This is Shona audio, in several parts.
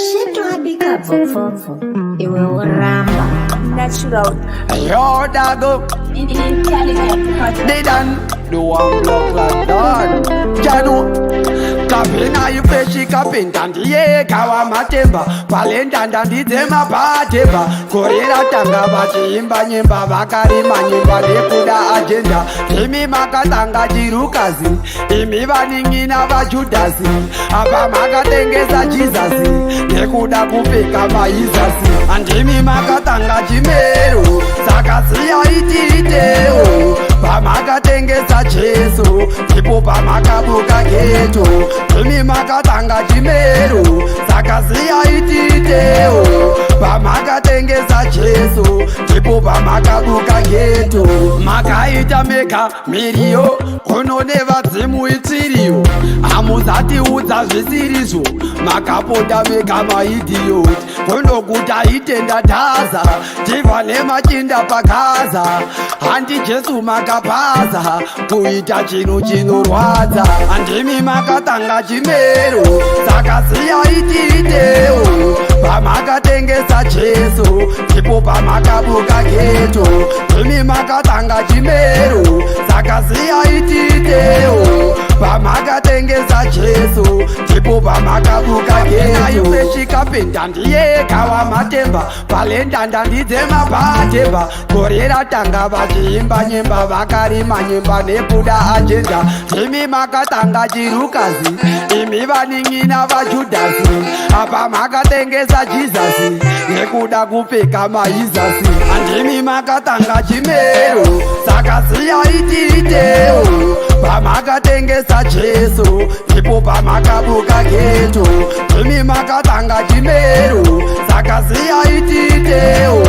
Shitwabika vovovo iwe uramba natural Yo dago intelligent they done the one block like done Jano Kapina you peshi kapinta ndiye kawa matemba Palenda ndandizema pateba Korera tanga vachiimba nyimba Vakarima nyimba nekuda agenda Imi makatanga jirukazi Imi vaningina vajudasi Apa makatengesa jizasi Nekuda kupika maizasi Andimi makatanga chimero Sakasiya ititeo Pamakatengesa cheso Tipo pamakabuka geto Imi makatanga chimero Sakasiya ititeo Pamakatengesa cheso Tipo pamakabuka geto Makaita meka mirio Kononeva zimu itirio Amuzati udza zvisirizo Makapoda meka maidiot Konokuta itenda taza Tivane machinda pakaza Handi Jesu makapaza Kuita chinu chinorwadza Andimi makatanga chimero Sakasiya ititeo Pamakatengesa Jesu Tipo pamakabuka geto Imi makatanga chimero Sakasiya ititeo Pamakatengesa Jesu Tipo pamakabuka geto Peshika pinta ndiye kawa matemba Palenda ndandizema pateba Korera tanga vachiimba nyimba Vakarima nyimba nekuda agenda Imi makatanga jirukazi Imi vaningina vajudasi Apa makatengesa jizasi Nekuda kupika maizasi Andimi makatanga chimero Sakasiya ititeo Pamakatengesa Jesu Tipo pamakabuka geto Imi makatanga chimero Sakasiya ititeo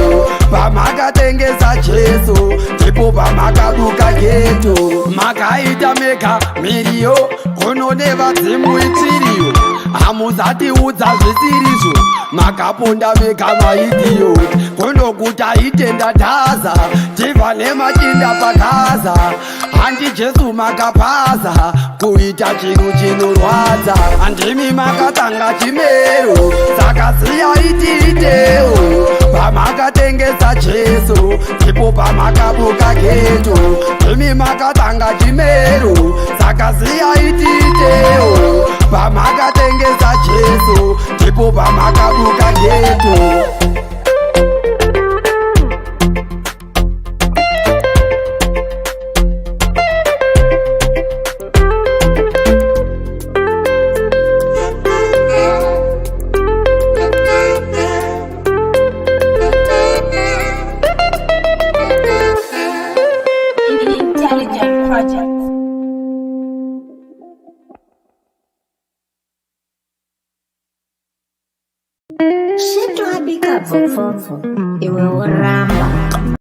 Pamakatengesa Jesu Tipo pamakabuka geto Makaita meka mirio Kononeva zimu itirio Amuzati udza zvisirizo Makaponda meka maidiyo Konokuta itenda taza Tivane machinda pakaza Handi Jesu makapaza Kuita chinu chinorwadza Andimi makatanga chimero Sakasiya ititeo Pamakatengesa Jesu Tipo pamakabuka geto Imi makatanga chimero Sakasiya ititeo Pamakatengesa Jesu Tipo pamakabuka geto intelligent project Shitwabika vovovo iwe uramba